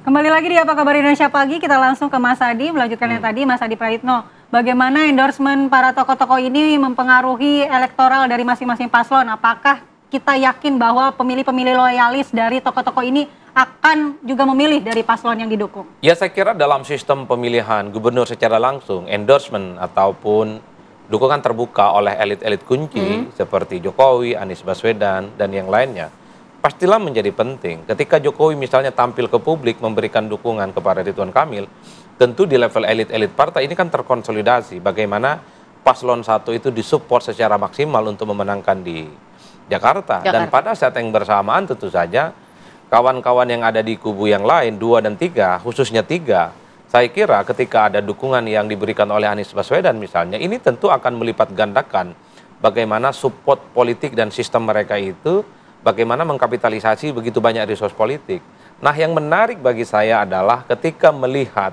Kembali lagi di Apa Kabar Indonesia Pagi, kita langsung ke Mas Adi, melanjutkan yang tadi, Mas Adi Praitno. Bagaimana endorsement para tokoh-tokoh ini mempengaruhi elektoral dari masing-masing paslon? Apakah kita yakin bahwa pemilih-pemilih loyalis dari tokoh-tokoh ini akan juga memilih dari paslon yang didukung? Ya, saya kira dalam sistem pemilihan gubernur secara langsung, endorsement ataupun dukungan terbuka oleh elit-elit kunci seperti Jokowi, Anies Baswedan, dan yang lainnya, pastilah menjadi penting. Ketika Jokowi misalnya tampil ke publik memberikan dukungan kepada Ridwan Kamil, tentu di level elit-elit partai ini kan terkonsolidasi bagaimana paslon 1 itu disupport secara maksimal untuk memenangkan di Jakarta. Dan pada saat yang bersamaan tentu saja kawan-kawan yang ada di kubu yang lain, 2 dan 3, khususnya 3, saya kira ketika ada dukungan yang diberikan oleh Anies Baswedan misalnya, ini tentu akan melipat gandakan bagaimana support politik dan sistem mereka itu, bagaimana mengkapitalisasi begitu banyak resource politik. Nah, yang menarik bagi saya adalah ketika melihat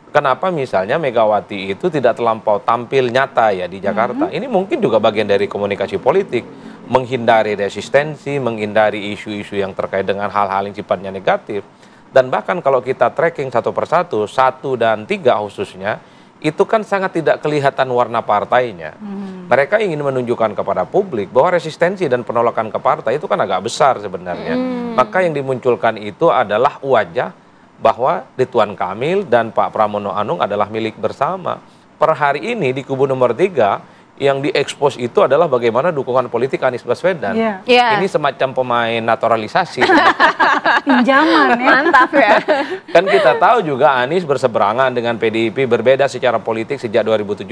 kenapa misalnya Megawati itu tidak terlampau tampil nyata ya di Jakarta. Ini mungkin juga bagian dari komunikasi politik, menghindari resistensi, menghindari isu-isu yang terkait dengan hal-hal yang sifatnya negatif. Dan bahkan kalau kita tracking satu persatu, 1 dan 3 khususnya, itu kan sangat tidak kelihatan warna partainya. Mereka ingin menunjukkan kepada publik bahwa resistensi dan penolakan ke partai itu kan agak besar sebenarnya. Maka yang dimunculkan itu adalah wajah bahwa Ridwan Kamil dan Pak Pramono Anung adalah milik bersama. Per hari ini di kubu nomor 3, yang diekspos itu adalah bagaimana dukungan politik Anies Baswedan. Ini semacam pemain naturalisasi. Pinjaman ya. Mantap ya. Kan kita tahu juga Anies berseberangan dengan PDIP, berbeda secara politik sejak 2017.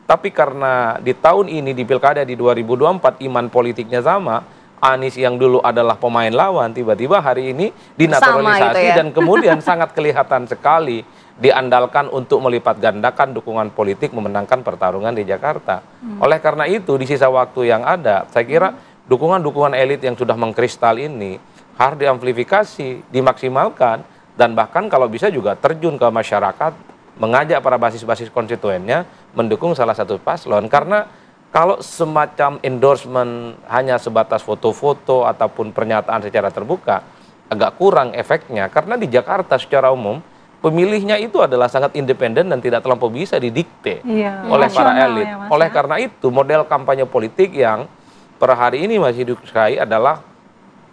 Tapi karena di tahun ini di Pilkada di 2024 iman politiknya sama, Anies yang dulu adalah pemain lawan tiba-tiba hari ini dinaturalisasi ya? dan kemudian sangat kelihatan sekali diandalkan untuk melipat gandakan dukungan politik memenangkan pertarungan di Jakarta. Oleh karena itu di sisa waktu yang ada, saya kira dukungan-dukungan elit yang sudah mengkristal ini harus diamplifikasi, dimaksimalkan, dan bahkan kalau bisa juga terjun ke masyarakat, mengajak para basis-basis konstituennya mendukung salah satu paslon. Karena kalau semacam endorsement hanya sebatas foto-foto ataupun pernyataan secara terbuka, agak kurang efeknya. Karena di Jakarta secara umum, pemilihnya itu adalah sangat independen dan tidak terlampau bisa didikte oleh para elit. Oleh karena itu, model kampanye politik yang per hari ini masih disukai adalah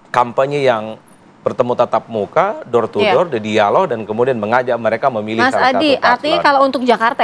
kampanye yang bertemu tatap muka, door to door, dialog, dan kemudian mengajak mereka memilih Mas salah Adi, satu paslon. artinya kalau untuk Jakarta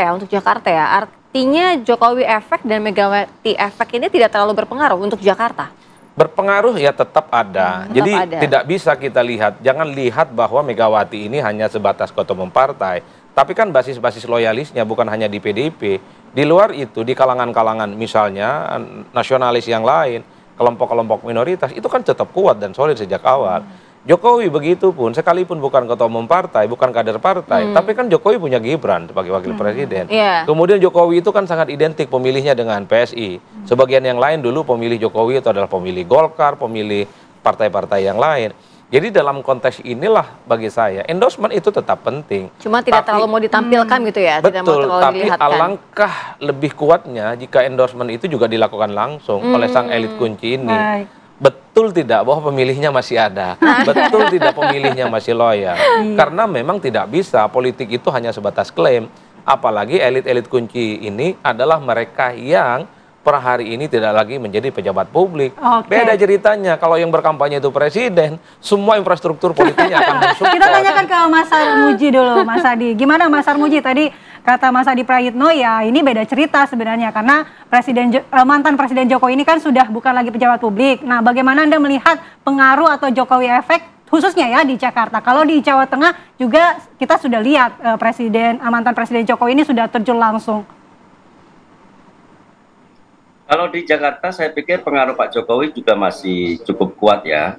ya, artinya Jokowi efek dan Megawati efek ini tidak terlalu berpengaruh untuk Jakarta? Berpengaruh ya tetap ada. Jadi tidak bisa kita lihat, jangan lihat bahwa Megawati ini hanya sebatas ketua umum partai. Tapi kan basis-basis loyalisnya bukan hanya di PDIP. Di luar itu, di kalangan-kalangan misalnya nasionalis yang lain, kelompok-kelompok minoritas, itu kan tetap kuat dan solid sejak awal. Jokowi begitu pun, sekalipun bukan ketua umum partai, bukan kader partai, tapi kan Jokowi punya Gibran sebagai wakil presiden. Kemudian Jokowi itu kan sangat identik pemilihnya dengan PSI. Sebagian yang lain dulu pemilih Jokowi itu adalah pemilih Golkar, pemilih partai-partai yang lain. Jadi dalam konteks inilah bagi saya, endorsement itu tetap penting. Cuma tidak terlalu mau ditampilkan gitu ya? Betul, tidak mau terlalu tapi dilihatkan. alangkah lebih kuatnya jika endorsement itu juga dilakukan langsung oleh sang elit kunci ini. Betul tidak bahwa pemilihnya masih ada? Betul tidak pemilihnya masih loyal? Karena memang tidak bisa politik itu hanya sebatas klaim. Apalagi elit-elit kunci ini adalah mereka yang per hari ini tidak lagi menjadi pejabat publik. Beda ceritanya kalau yang berkampanye itu presiden, semua infrastruktur politiknya akan mensupport. Kita tanyakan ke Mas Armuji dulu, Mas Adi. Gimana Mas Armuji tadi? Kata Mas Adi Praitno, ya ini beda cerita sebenarnya karena mantan Presiden Jokowi ini kan sudah bukan lagi pejabat publik. Nah, bagaimana Anda melihat pengaruh atau Jokowi efek khususnya ya di Jakarta? Kalau di Jawa Tengah juga kita sudah lihat mantan Presiden Jokowi ini sudah terjun langsung. Kalau di Jakarta saya pikir pengaruh Pak Jokowi juga masih cukup kuat ya.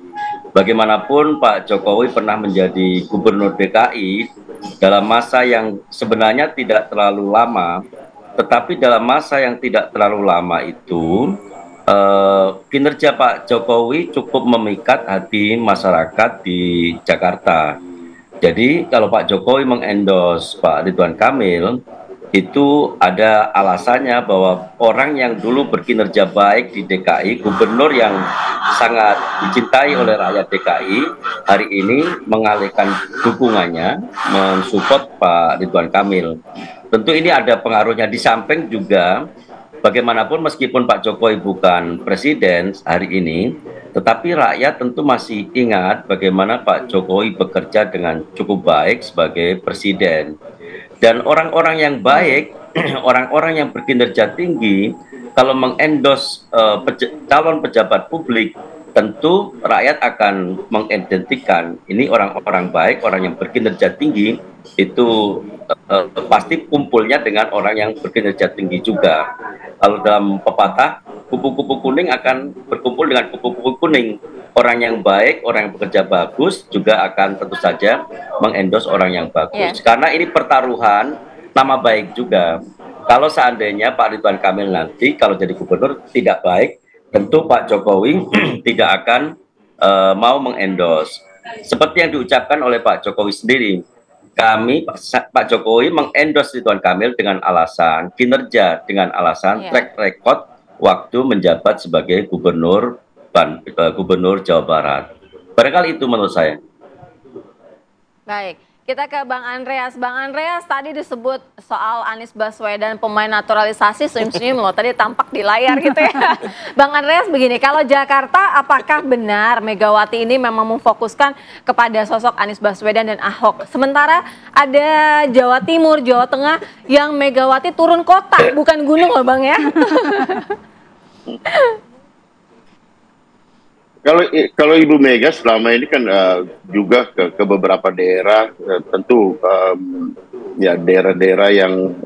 Bagaimanapun Pak Jokowi pernah menjadi gubernur DKI dalam masa yang sebenarnya tidak terlalu lama, tetapi dalam masa yang tidak terlalu lama itu kinerja Pak Jokowi cukup memikat hati masyarakat di Jakarta. Jadi kalau Pak Jokowi mengendorse Pak Ridwan Kamil, itu ada alasannya bahwa orang yang dulu berkinerja baik di DKI, gubernur yang sangat dicintai oleh rakyat DKI, hari ini mengalihkan dukungannya, mensupport Pak Ridwan Kamil. Tentu ini ada pengaruhnya, di samping juga bagaimanapun meskipun Pak Jokowi bukan presiden hari ini, tetapi rakyat tentu masih ingat bagaimana Pak Jokowi bekerja dengan cukup baik sebagai presiden. Dan orang-orang yang baik, orang-orang yang berkinerja tinggi, kalau mengendos calon pejabat publik, tentu rakyat akan mengidentikan ini orang-orang baik, orang yang berkinerja tinggi, itu pasti kumpulnya dengan orang yang berkinerja tinggi juga. Kalau dalam pepatah, kupu-kupu kuning akan berkumpul dengan kupu-kupu kuning. Orang yang baik, orang yang bekerja bagus juga akan tentu saja mengendos orang yang bagus. Karena ini pertaruhan nama baik juga. Kalau seandainya Pak Ridwan Kamil nanti kalau jadi gubernur tidak baik, tentu Pak Jokowi tidak akan mau mengendos. Seperti yang diucapkan oleh Pak Jokowi sendiri, Pak Jokowi mengendos Ridwan Kamil dengan alasan kinerja, dengan alasan track record waktu menjabat sebagai gubernur Jawa Barat. Barangkali itu menurut saya. Baik, kita ke Bang Andreas. Bang Andreas, tadi disebut soal Anies Baswedan pemain naturalisasi, senyum-senyum loh, tadi tampak di layar gitu ya. Bang Andreas begini, kalau Jakarta apakah benar Megawati ini memang memfokuskan kepada sosok Anies Baswedan dan Ahok? Sementara ada Jawa Timur, Jawa Tengah yang Megawati turun kota, bukan gunung loh Bang ya. Kalau Ibu Mega selama ini kan juga ke beberapa daerah, tentu ya daerah-daerah yang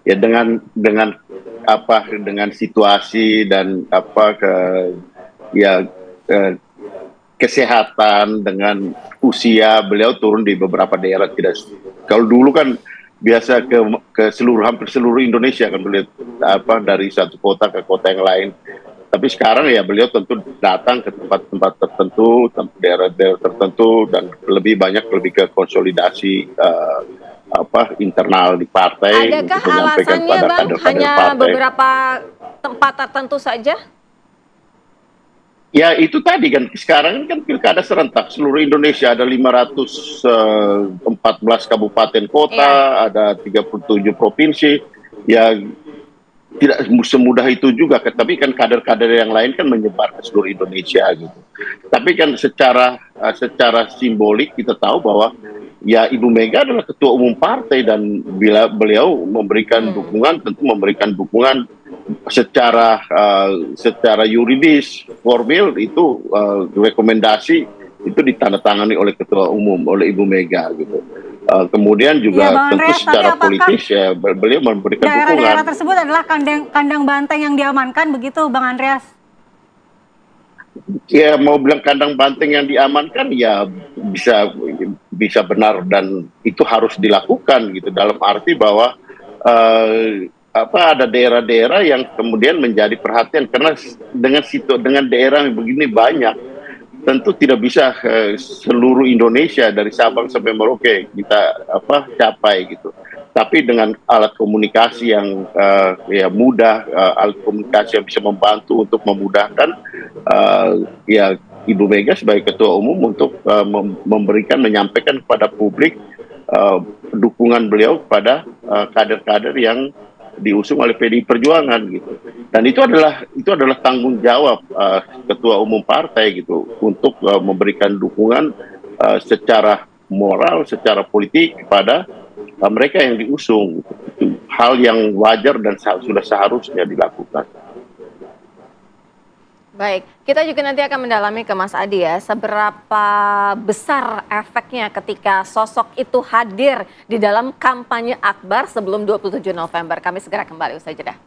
ya dengan situasi dan kesehatan dengan usia beliau turun di beberapa daerah. Kalau dulu kan biasa hampir seluruh Indonesia kan beliau dari satu kota ke kota yang lain. Tapi sekarang ya beliau tentu datang ke tempat-tempat tertentu, daerah-daerah tertentu, dan lebih ke konsolidasi internal di partai. Adakah alasannya Bang hanya beberapa tempat tertentu saja? Ya itu tadi kan, sekarang kan pilkada serentak seluruh Indonesia, ada 514 kabupaten kota, ada 37 provinsi, ya tidak semudah itu juga, tapi kan kader-kader yang lain kan menyebar ke seluruh Indonesia gitu. Tapi kan secara simbolik kita tahu bahwa ya Ibu Mega adalah ketua umum partai, dan bila beliau memberikan dukungan, tentu memberikan dukungan secara yuridis, formil, itu rekomendasi itu ditandatangani oleh ketua umum, oleh Ibu Mega gitu. Kemudian juga tentu secara politis ya beliau memberikan dukungan. Daerah-daerah tersebut adalah kandang banteng yang diamankan begitu Bang Andreas? Ya mau bilang kandang banteng yang diamankan ya bisa benar, dan itu harus dilakukan gitu, dalam arti bahwa ada daerah-daerah yang kemudian menjadi perhatian, karena dengan daerah yang begini banyak, tentu tidak bisa seluruh Indonesia dari Sabang sampai Merauke kita capai gitu. Tapi dengan alat komunikasi yang ya mudah, alat komunikasi yang bisa membantu untuk memudahkan, ya Ibu Mega sebagai ketua umum untuk menyampaikan kepada publik dukungan beliau kepada kader-kader yang diusung oleh PDI Perjuangan gitu. Dan itu adalah tanggung jawab ketua umum partai gitu, untuk memberikan dukungan secara moral, secara politik kepada mereka yang diusung. Itu hal yang wajar dan sudah seharusnya dilakukan. Baik, kita juga nanti akan mendalami ke Mas Adi ya, seberapa besar efeknya ketika sosok itu hadir di dalam kampanye akbar sebelum 27 November. Kami segera kembali usai jeda.